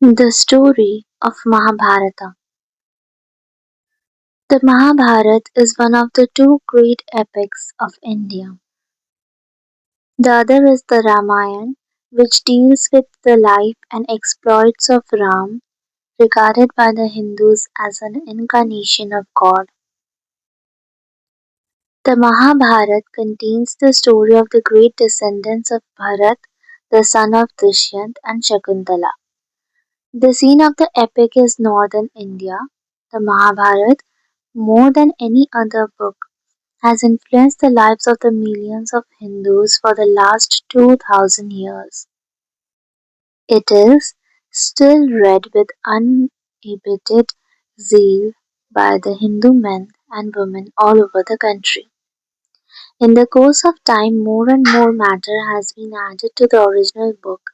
The story of Mahabharata. The Mahabharata is one of the two great epics of India. The other is the Ramayana, which deals with the life and exploits of Ram, regarded by the Hindus as an incarnation of God. The Mahabharata contains the story of the great descendants of Bharat, the son of Dushyant and Shakuntala. The scene of the epic is northern India. The Mahabharata, more than any other book, has influenced the lives of the millions of Hindus for the last 2000 years. It is still read with unabated zeal by the Hindu men and women all over the country. In the course of time, more and more matter has been added to the original book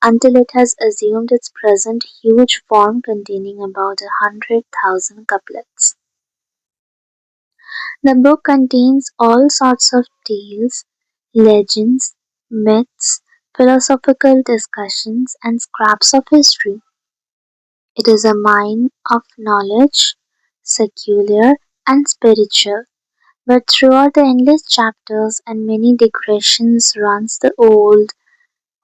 until it has assumed its present huge form containing about 100,000 couplets. The book contains all sorts of tales, legends, myths, philosophical discussions, and scraps of history. It is a mine of knowledge, secular and spiritual, but throughout the endless chapters and many digressions runs the old,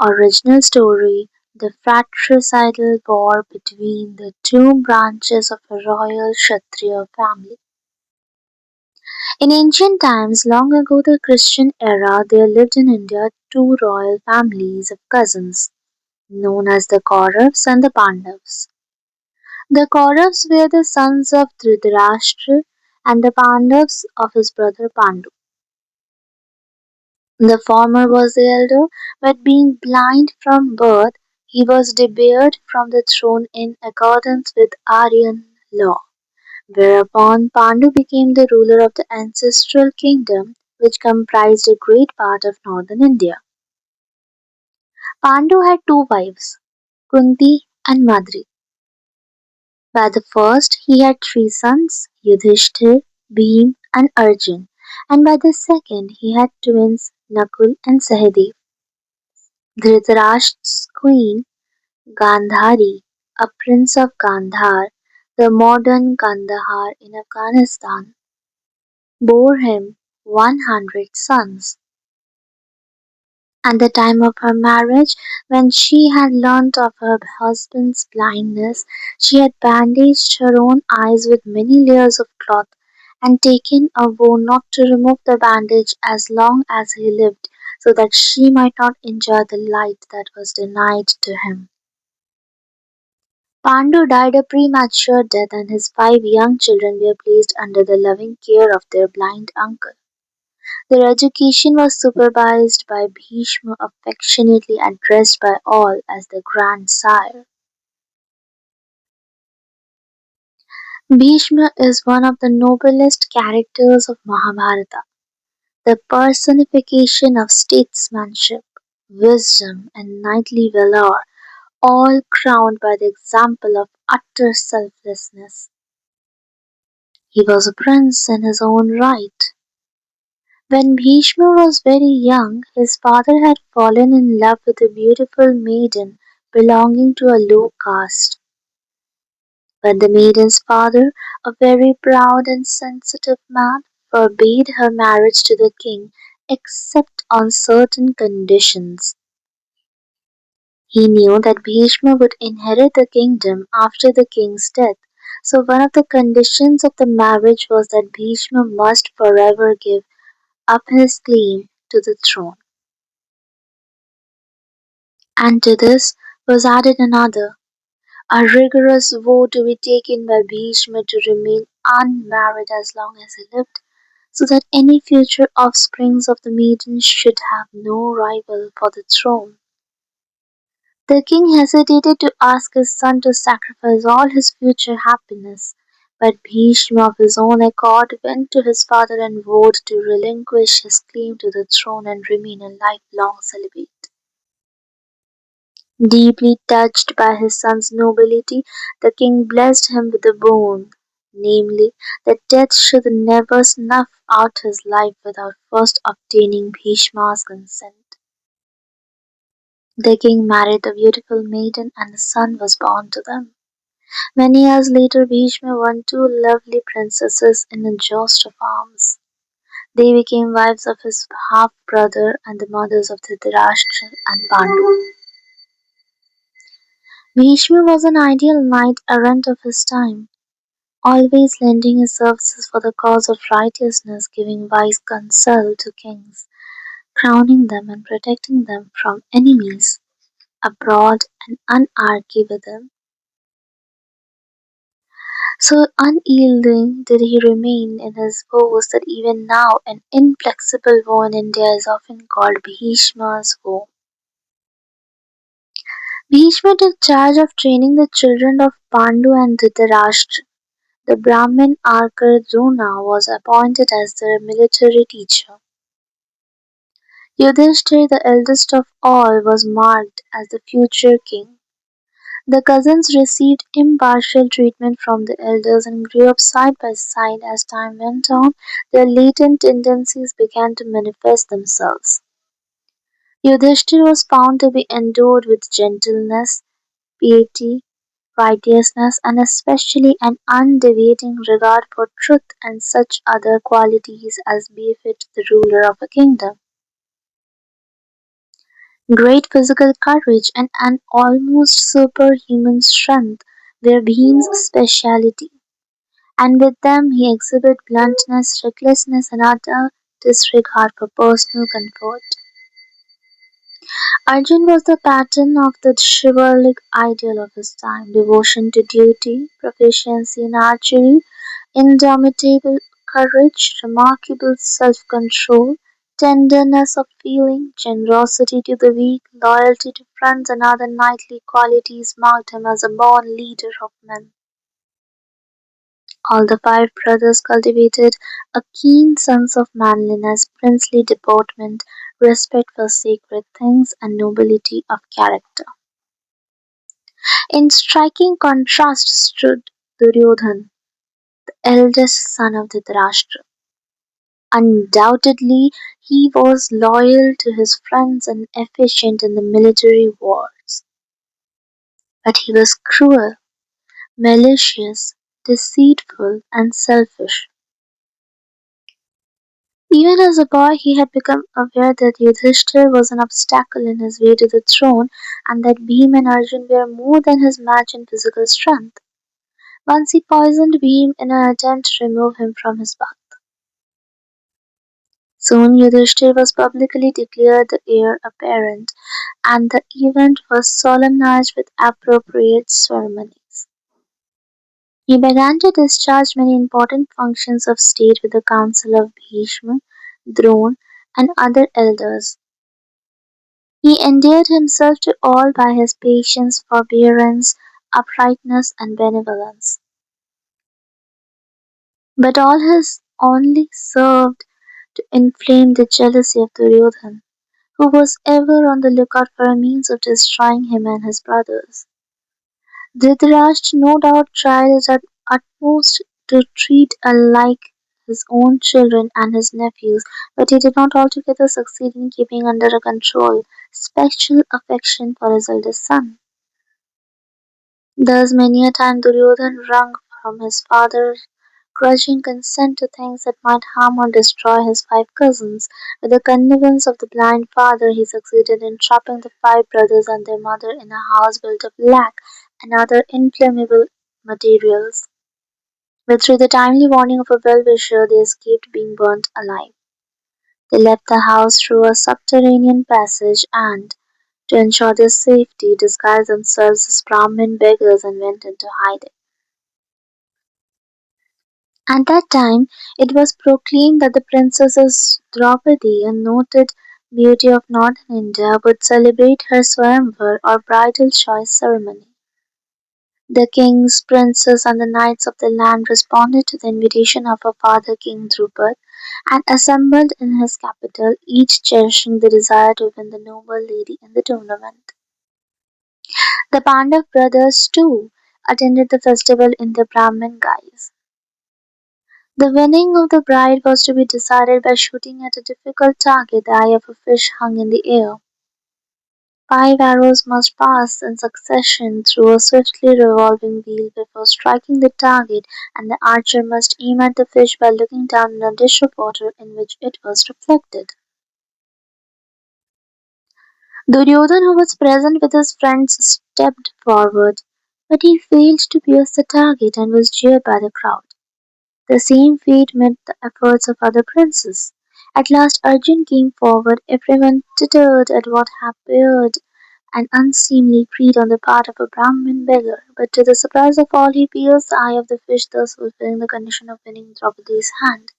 original story, the fratricidal war between the two branches of a royal Kshatriya family. In ancient times, long ago the Christian era, there lived in India two royal families of cousins, known as the Kauravas and the Pandavas. The Kauravas were the sons of Dhritarashtra and the Pandavas of his brother Pandu. The former was the elder, but being blind from birth, he was debarred from the throne in accordance with Aryan law. Whereupon Pandu became the ruler of the ancestral kingdom which comprised a great part of northern India. Pandu had two wives, Kunti and Madri. By the first he had three sons, Yudhishthir, Bhim and Arjun, and by the second he had twins, Nakul and Sahadev. Dhritarashtra's queen, Gandhari, a prince of Gandhar, the modern Kandahar in Afghanistan, bore him 100 sons. At the time of her marriage, when she had learnt of her husband's blindness, she had bandaged her own eyes with many layers of cloth and taken a vow not to remove the bandage as long as he lived, so that she might not enjoy the light that was denied to him. Pandu died a premature death, and his five young children were placed under the loving care of their blind uncle. Their education was supervised by Bhishma, affectionately addressed by all as the grandsire. Bhishma is one of the noblest characters of Mahabharata, the personification of statesmanship, wisdom, and knightly valor, all crowned by the example of utter selflessness. He was a prince in his own right. When Bhishma was very young, his father had fallen in love with a beautiful maiden belonging to a low caste. But the maiden's father, a very proud and sensitive man, forbade her marriage to the king except on certain conditions. He knew that Bhishma would inherit the kingdom after the king's death, so one of the conditions of the marriage was that Bhishma must forever give up his claim to the throne. And to this was added another, a rigorous vow to be taken by Bhishma to remain unmarried as long as he lived, so that any future offsprings of the maiden should have no rival for the throne. The king hesitated to ask his son to sacrifice all his future happiness, but Bhishma of his own accord went to his father and vowed to relinquish his claim to the throne and remain a lifelong celibate. Deeply touched by his son's nobility, the king blessed him with a boon, namely, that death should never snuff out his life without first obtaining Bhishma's consent. The king married the beautiful maiden and a son was born to them. Many years later, Bhishma won two lovely princesses in a joust of arms. They became wives of his half-brother and the mothers of Dhritarashtra and Pandu. Bhishma was an ideal knight-errant of his time, always lending his services for the cause of righteousness, giving wise counsel to kings, crowning them and protecting them from enemies abroad and anarchy within. So unyielding did he remain in his vows that even now an inflexible vow in India is often called Bhishma's vow. Bhishma took charge of training the children of Pandu and Dhritarashtra. The Brahmin Archer Drona was appointed as their military teacher. Yudhishthir, the eldest of all, was marked as the future king. The cousins received impartial treatment from the elders and grew up side by side. As time went on, their latent tendencies began to manifest themselves. Yudhishthir was found to be endowed with gentleness, piety, righteousness, and especially an undeviating regard for truth and such other qualities as befit the ruler of a kingdom. Great physical courage and an almost superhuman strength were Bhim's speciality, and with them he exhibited bluntness, recklessness, and utter disregard for personal comfort. Arjun was the pattern of the chivalric ideal of his time: devotion to duty, proficiency in archery, indomitable courage, remarkable self-control, tenderness of feeling, generosity to the weak, loyalty to friends, and other knightly qualities marked him as a born leader of men. All the five brothers cultivated a keen sense of manliness, princely deportment, respect for sacred things, and nobility of character. In striking contrast stood Duryodhan, eldest son of Dhritarashtra. Undoubtedly, he was loyal to his friends and efficient in the military wars. But he was cruel, malicious, deceitful, and selfish. Even as a boy, he had become aware that Yudhishthir was an obstacle in his way to the throne and that Bhim and Arjun were more than his match in physical strength. Once he poisoned Bhim in an attempt to remove him from his path. Soon Yudhishthir was publicly declared the heir apparent, and the event was solemnized with appropriate ceremonies. He began to discharge many important functions of state with the counsel of Bhishma, Drona, and other elders. He endeared himself to all by his patience, forbearance, uprightness, and benevolence. But all his only served to inflame the jealousy of Duryodhan, who was ever on the lookout for a means of destroying him and his brothers. Dhritarashtra no doubt tried his utmost to treat alike his own children and his nephews, but he did not altogether succeed in keeping under control special affection for his eldest son. Thus many a time Duryodhan wrung from his father grudging consent to things that might harm or destroy his five cousins. With the connivance of the blind father, he succeeded in trapping the five brothers and their mother in a house built of lac and other inflammable materials. But through the timely warning of a well-wisher, they escaped being burnt alive. They left the house through a subterranean passage and, to ensure their safety, disguised themselves as Brahmin beggars and went into hiding. At that time, it was proclaimed that the Princess Draupadi, a noted beauty of northern India, would celebrate her Swayamvar or bridal choice ceremony. The kings, princes, and the knights of the land responded to the invitation of her father, King Drupad, and assembled in his capital, each cherishing the desire to win the noble lady in the tournament. The Pandav brothers, too, attended the festival in their Brahmin guise. The winning of the bride was to be decided by shooting at a difficult target, the eye of a fish hung in the air. 5 arrows must pass in succession through a swiftly revolving wheel before striking the target, and the archer must aim at the fish by looking down in a dish of water in which it was reflected. Duryodhan, who was present with his friends, stepped forward, but he failed to pierce the target and was jeered by the crowd. The same fate met the efforts of other princes. At last Arjun came forward, everyone tittered at what appeared an unseemly greed on the part of a Brahmin beggar, but to the surprise of all he pierced the eye of the fish, thus fulfilling the condition of winning Draupadi's hand.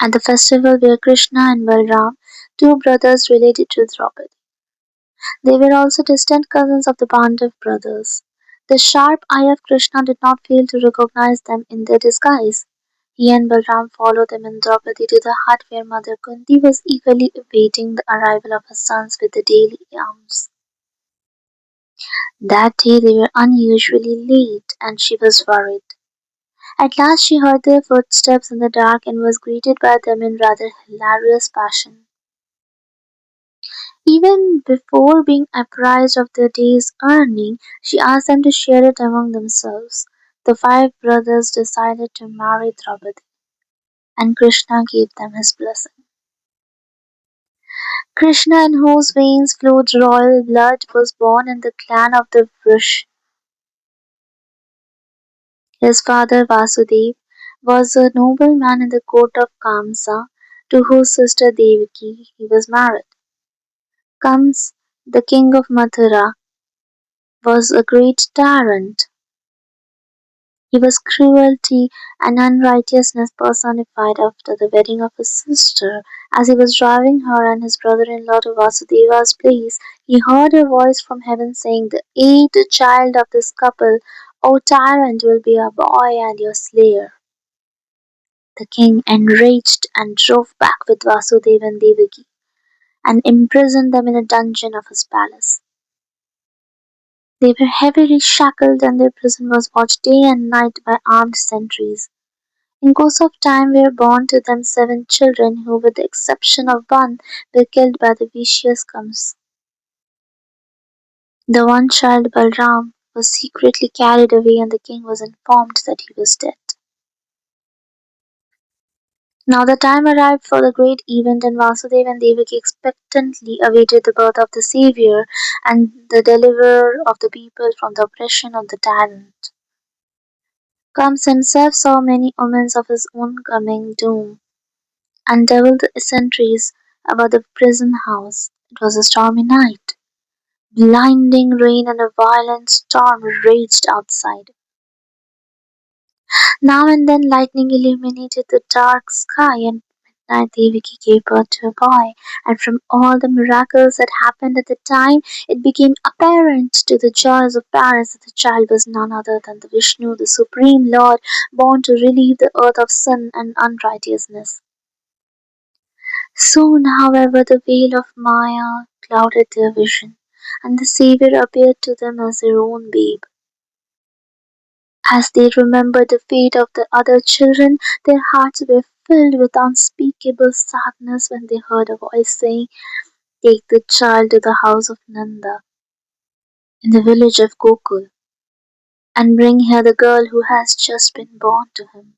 At the festival were Krishna and Balram, two brothers related to Draupadi. They were also distant cousins of the Pandav brothers. The sharp eye of Krishna did not fail to recognize them in their disguise. He and Balram followed them and Draupadi to the hut where Mother Kunti was eagerly awaiting the arrival of her sons with the daily alms. That day they were unusually late, and she was worried. At last she heard their footsteps in the dark and was greeted by them in rather hilarious fashion. Even before being apprised of the day's earning, she asked them to share it among themselves. The five brothers decided to marry Draupadi, and Krishna gave them his blessing. Krishna, in whose veins flowed royal blood, was born in the clan of the Vrish. His father Vasudev was a nobleman in the court of Kamsa, to whose sister Devaki he was married. Kams, the king of Mathura, was a great tyrant. He was cruelty and unrighteousness personified after the wedding of his sister. As he was driving her and his brother-in-law to Vasudeva's place, he heard a voice from heaven saying, "The eighth child of this couple, O tyrant, will be a boy and your slayer." The king, enraged, and drove back with Vasudeva and Devaki, and imprisoned them in a dungeon of his palace. They were heavily shackled, and their prison was watched day and night by armed sentries. In course of time were born to them 7 children, who, with the exception of one, were killed by the vicious Kams. The one child, Balram, was secretly carried away, and the king was informed that he was dead. Now the time arrived for the great event, and Vasudeva and Devaki expectantly awaited the birth of the Saviour and the deliverer of the people from the oppression of the tyrant. Kams himself saw many omens of his own coming doom, and doubled the sentries about the prison house. It was a stormy night. Blinding rain and a violent storm raged outside. Now and then lightning illuminated the dark sky, and at midnight Devaki gave birth to a boy. And from all the miracles that happened at the time, it became apparent to the joys of parents that the child was none other than the Vishnu, the Supreme Lord, born to relieve the earth of sin and unrighteousness. Soon, however, the veil of Maya clouded their vision, and the Saviour appeared to them as their own babe. As they remembered the fate of the other children, their hearts were filled with unspeakable sadness when they heard a voice saying, "Take the child to the house of Nanda in the village of Gokul, and bring here the girl who has just been born to him."